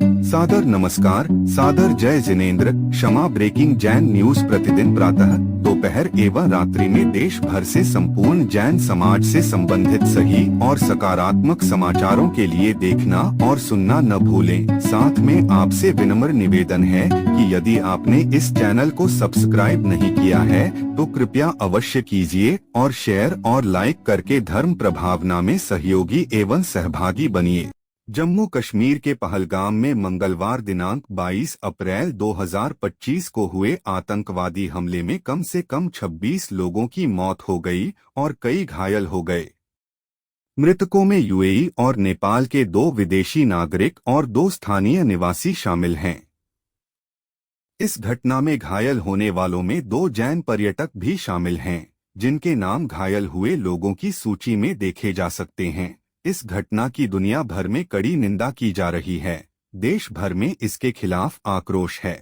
सादर नमस्कार, सादर जय जिनेंद्र। क्षमा ब्रेकिंग जैन न्यूज प्रतिदिन प्रातः, दोपहर एवं रात्रि में देश भर से संपूर्ण जैन समाज से संबंधित सही और सकारात्मक समाचारों के लिए देखना और सुनना न भूलें। साथ में आपसे विनम्र निवेदन है कि यदि आपने इस चैनल को सब्सक्राइब नहीं किया है तो कृपया अवश्य कीजिए और शेयर और लाइक करके धर्म प्रभावना में सहयोगी एवं सहभागी बनिए। जम्मू कश्मीर के पहलगाम में मंगलवार दिनांक 22 अप्रैल 2025 को हुए आतंकवादी हमले में कम से कम 26 लोगों की मौत हो गई और कई घायल हो गए। मृतकों में यूएई और नेपाल के 2 विदेशी नागरिक और 2 स्थानीय निवासी शामिल हैं। इस घटना में घायल होने वालों में 2 जैन पर्यटक भी शामिल हैं, जिनके नाम घायल हुए लोगों की सूची में देखे जा सकते हैं। इस घटना की दुनिया भर में कड़ी निंदा की जा रही है। देश भर में इसके खिलाफ आक्रोश है।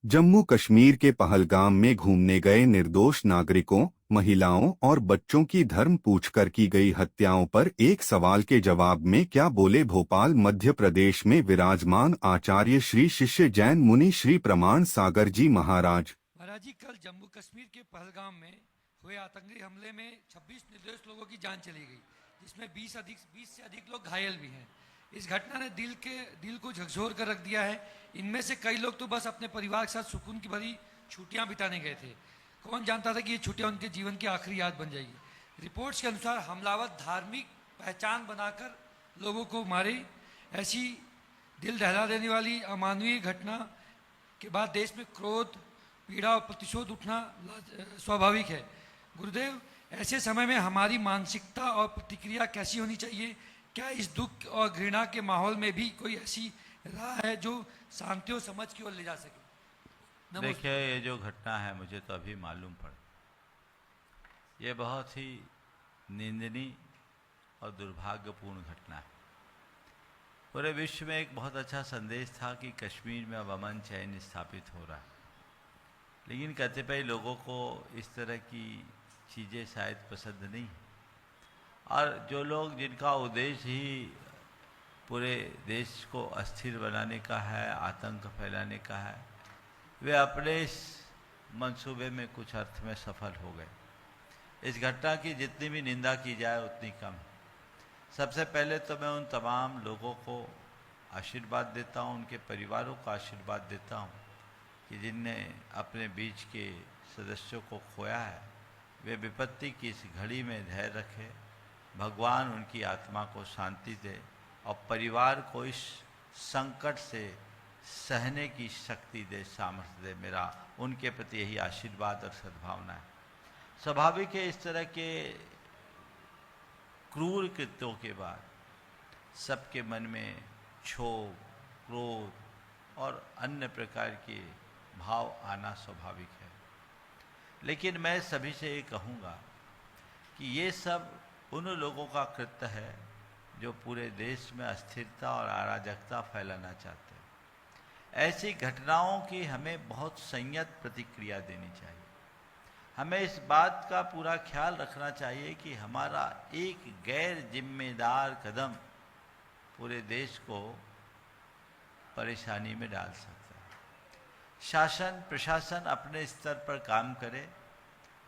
जम्मू कश्मीर के पहलगाम में घूमने गए निर्दोष नागरिकों, महिलाओं और बच्चों की धर्म पूछकर की गई हत्याओं पर एक सवाल के जवाब में क्या बोले भोपाल मध्य प्रदेश में विराजमान आचार्य श्री शिष्य जैन मुनि श्री प्रमाण सागर जी महाराज। महाराज जी, कल जम्मू कश्मीर के पहलगाम में हुए आतंकी हमले में 26 निर्दोष लोगों की जान चली गई, जिसमें 20 से अधिक लोग घायल भी हैं। इस घटना ने दिल को झकझोर कर रख दिया है। इनमें से कई लोग तो बस अपने परिवार के साथ सुकून की भरी छुट्टियां बिताने गए थे। कौन जानता था कि ये छुट्टियां उनके जीवन की आखिरी याद बन जाएगी। रिपोर्ट्स के अनुसार हमलावर धार्मिक पहचान बनाकर लोगों को मारे। ऐसी दिल दहला देने वाली अमानवीय घटना के बाद देश में क्रोध, पीड़ा और प्रतिशोध उठना स्वाभाविक है। गुरुदेव, ऐसे समय में हमारी मानसिकता और प्रतिक्रिया कैसी होनी चाहिए? क्या इस दुख और घृणा के माहौल में भी कोई ऐसी राह है जो शांति और समझ की ओर ले जा सके? देखिए, ये जो घटना है मुझे तो अभी मालूम पड़ा, ये बहुत ही निंदनीय और दुर्भाग्यपूर्ण घटना है। पूरे विश्व में एक बहुत अच्छा संदेश था कि कश्मीर में अब अमन चैन स्थापित हो रहा है, लेकिन कतिपय लोगों को इस तरह की चीज़ें शायद पसंद नहीं, और जो लोग जिनका उद्देश्य ही पूरे देश को अस्थिर बनाने का है, आतंक फैलाने का है, वे अपने इस मंसूबे में कुछ अर्थ में सफल हो गए। इस घटना की जितनी भी निंदा की जाए उतनी कम है। सबसे पहले तो मैं उन तमाम लोगों को आशीर्वाद देता हूँ, उनके परिवारों को आशीर्वाद देता हूँ कि जिनने अपने बीच के सदस्यों को खोया है, वे विपत्ति की इस घड़ी में धैर्य रखें। भगवान उनकी आत्मा को शांति दे और परिवार को इस संकट से सहने की शक्ति दे, सामर्थ्य दे। मेरा उनके प्रति यही आशीर्वाद और सद्भावना है। स्वाभाविक है, इस तरह के क्रूर कृत्यों के बाद सबके मन में क्षोभ, क्रोध और अन्य प्रकार के भाव आना स्वाभाविक है। लेकिन मैं सभी से ये कहूँगा कि ये सब उन लोगों का कृत्य है जो पूरे देश में अस्थिरता और अराजकता फैलाना चाहते हैं। ऐसी घटनाओं की हमें बहुत संयत प्रतिक्रिया देनी चाहिए। हमें इस बात का पूरा ख्याल रखना चाहिए कि हमारा एक गैर जिम्मेदार कदम पूरे देश को परेशानी में डाल सकता है। शासन प्रशासन अपने स्तर पर काम करे।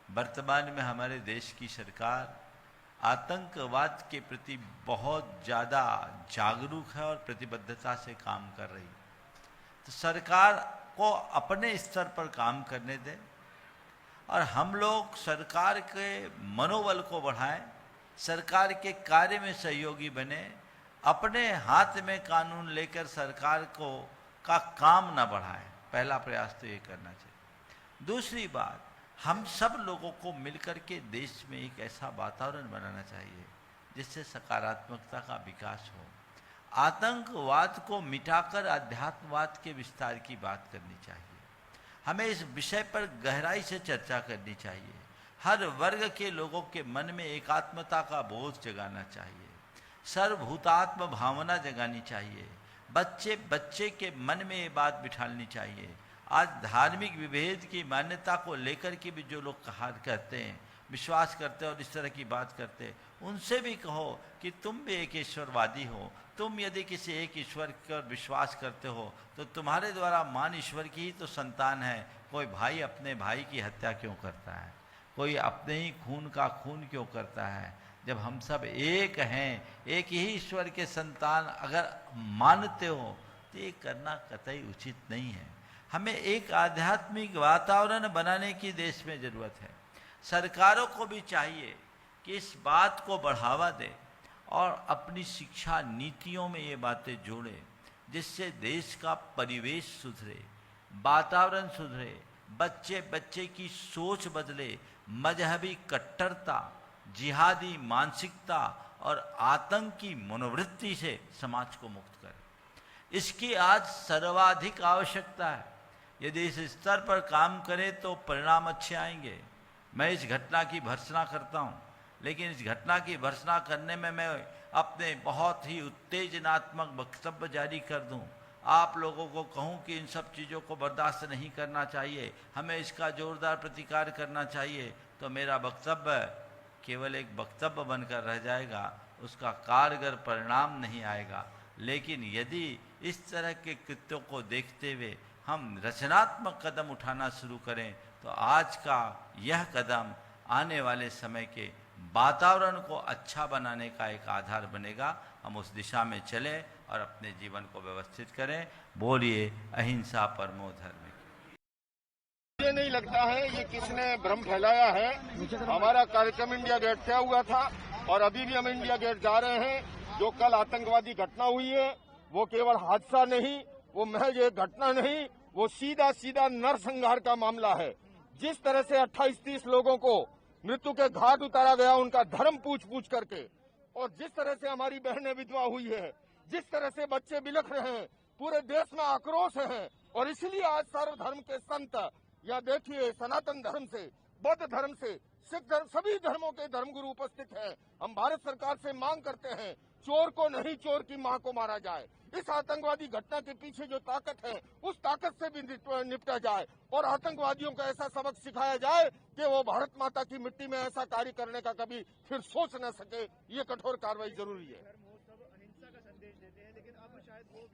वर्तमान में हमारे देश की सरकार आतंकवाद के प्रति बहुत ज़्यादा जागरूक है और प्रतिबद्धता से काम कर रही है। तो सरकार को अपने स्तर पर काम करने दें और हम लोग सरकार के मनोबल को बढ़ाएं, सरकार के कार्य में सहयोगी बने। अपने हाथ में कानून लेकर सरकार को का काम ना बढ़ाएं। पहला प्रयास तो ये करना चाहिए। दूसरी बात, हम सब लोगों को मिलकर के देश में एक ऐसा वातावरण बनाना चाहिए जिससे सकारात्मकता का विकास हो। आतंकवाद को मिटाकर अध्यात्मवाद के विस्तार की बात करनी चाहिए। हमें इस विषय पर गहराई से चर्चा करनी चाहिए। हर वर्ग के लोगों के मन में एकात्मता का बोध जगाना चाहिए। सर्वभूतात्म भावना जगानी चाहिए। बच्चे बच्चे के मन में ये बात बिठालनी चाहिए। आज धार्मिक विभेद की मान्यता को लेकर के भी जो लोग कहते हैं, विश्वास करते और इस तरह की बात करते, उनसे भी कहो कि तुम भी एक ईश्वरवादी हो। तुम यदि किसी एक ईश्वर पर विश्वास करते हो तो तुम्हारे द्वारा मान ईश्वर की ही तो संतान है। कोई भाई अपने भाई की हत्या क्यों करता है? कोई अपने ही खून का खून क्यों करता है? जब हम सब एक हैं, एक ही ईश्वर के संतान अगर मानते हो तो ये करना कतई उचित नहीं है। हमें एक आध्यात्मिक वातावरण बनाने की देश में ज़रूरत है। सरकारों को भी चाहिए कि इस बात को बढ़ावा दे और अपनी शिक्षा नीतियों में ये बातें जोड़े, जिससे देश का परिवेश सुधरे, वातावरण सुधरे, बच्चे बच्चे की सोच बदले, मजहबी कट्टरता, जिहादी मानसिकता और आतंकी मनोवृत्ति से समाज को मुक्त करे। इसकी आज सर्वाधिक आवश्यकता है। यदि इस स्तर पर काम करें तो परिणाम अच्छे आएंगे। मैं इस घटना की भर्त्सना करता हूँ, लेकिन इस घटना की भर्त्सना करने में मैं अपने बहुत ही उत्तेजनात्मक वक्तव्य जारी कर दूँ, आप लोगों को कहूँ कि इन सब चीज़ों को बर्दाश्त नहीं करना चाहिए, हमें इसका जोरदार प्रतिकार करना चाहिए, तो मेरा वक्तव्य केवल एक वक्तव्य बनकर रह जाएगा, उसका कारगर परिणाम नहीं आएगा। लेकिन यदि इस तरह के कृत्यों को देखते हुए हम रचनात्मक कदम उठाना शुरू करें तो आज का यह कदम आने वाले समय के वातावरण को अच्छा बनाने का एक आधार बनेगा। हम उस दिशा में चलें और अपने जीवन को व्यवस्थित करें। बोलिए अहिंसा परमो धर्म। मुझे नहीं लगता है ये किसने भ्रम फैलाया है। हमारा कार्यक्रम इंडिया गेट से हुआ था और अभी भी हम इंडिया गेट जा रहे हैं। जो कल आतंकवादी घटना हुई है वो केवल हादसा नहीं, वो महज एक घटना नहीं, वो सीधा सीधा नरसंहार का मामला है। जिस तरह से 28-30 लोगों को मृत्यु के घाट उतारा गया उनका धर्म पूछ पूछ करके, और जिस तरह से हमारी बहनें विधवा हुई है, जिस तरह से बच्चे बिलख रहे हैं, पूरे देश में आक्रोश है। और इसलिए आज सर्वधर्म के संत, या देखिए सनातन धर्म से, बौद्ध धर्म से, सिख धर्म, सभी धर्मों के धर्मगुरु उपस्थित हैं। हम भारत सरकार से मांग करते हैं चोर को नहीं, चोर की मां को मारा जाए। इस आतंकवादी घटना के पीछे जो ताकत है उस ताकत से भी निपटा जाए और आतंकवादियों को ऐसा सबक सिखाया जाए कि वो भारत माता की मिट्टी में ऐसा कार्य करने का कभी फिर सोच न सके। ये कठोर कार्रवाई जरूरी है। अहिंसा का संदेश देते हैं, लेकिन अब शायद वो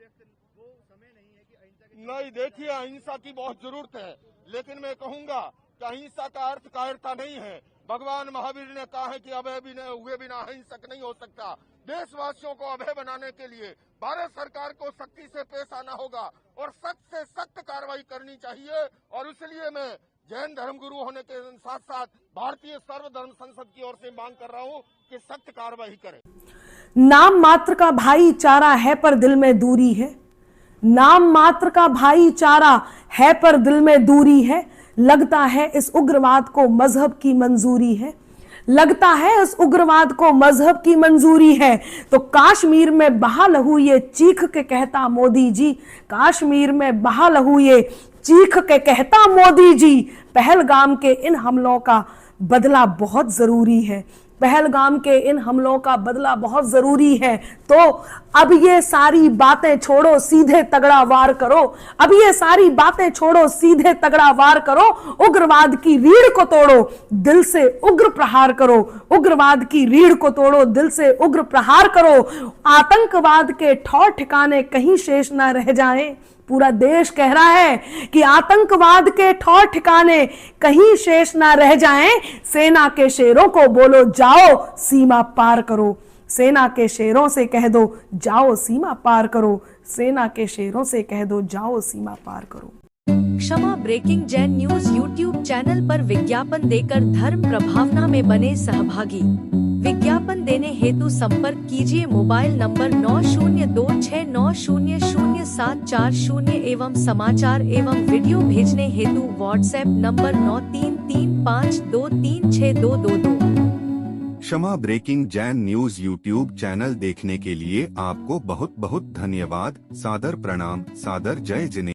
समय नहीं है कि अहिंसा की नहीं, देखिए अहिंसा की बहुत जरूरत है, लेकिन मैं कहूंगा कि अहिंसा का अर्थ कायरता नहीं है। भगवान महावीर ने कहा है कि अभय हुए बिना अहिंसक नहीं हो सकता। देशवासियों को अभय बनाने के लिए भारत सरकार को सख्ती से पेश आना होगा और सख्त से सख्त कार्रवाई करनी चाहिए। और इसलिए मैं जैन धर्मगुरु होने के साथ साथ भारतीय सर्वधर्म संसद की ओर से मांग कर रहा हूं कि सख्त कार्रवाई करें। नाम मात्र का भाईचारा है पर दिल में दूरी है। नाम मात्र का भाईचारा है पर दिल में दूरी है। लगता है इस उग्रवाद को मजहब की मंजूरी है। लगता है इस उग्रवाद को मजहब की मंजूरी है। तो कश्मीर में बहा लहू ये चीख के कहता मोदी जी, कश्मीर में बहा लहू ये चीख के कहता मोदी जी, पहलगाम के इन हमलों का बदला बहुत जरूरी है। पहलगाम के इन हमलों का बदला बहुत जरूरी है। तो अब ये सारी बातें छोड़ो, सीधे तगड़ा वार करो। अब ये सारी बातें छोड़ो, सीधे तगड़ा वार करो। उग्रवाद की रीढ़ को तोड़ो, दिल से उग्र प्रहार करो। उग्रवाद की रीढ़ को तोड़ो, दिल से उग्र प्रहार करो। आतंकवाद के ठौर ठिकाने कहीं शेष ना रह जाएं। पूरा देश कह रहा है कि आतंकवाद के ठौर ठिकाने कहीं शेष ना रह जाएं। सेना के शेरों को बोलो जाओ सीमा पार करो। सेना के शेरों से कह दो जाओ सीमा पार करो। सेना के शेरों से कह दो जाओ सीमा पार करो। Kshama breaking Jain news YouTube channel पर विज्ञापन देकर धर्म प्रभावना में बने सहभागी। विज्ञापन देने हेतु संपर्क कीजिए मोबाइल नंबर 9026900740 एवं समाचार एवं वीडियो भेजने हेतु WhatsApp number 9335236222। Kshama breaking Jain news YouTube channel देखने के लिए आपको बहुत बहुत धन्यवाद। सादर प्रणाम, सादर जय जिनेंद्र।